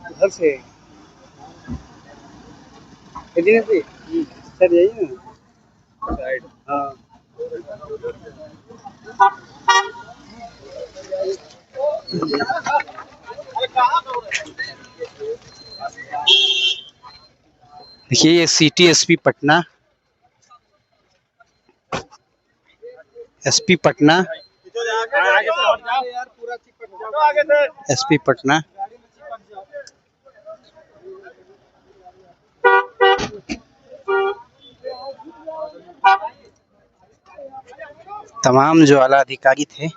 उधर से सर जाइए ना साइड। हाँ देखिए ये city SP Patna, SP Patna, SP Patna. तमाम जो आला अधिकारी थे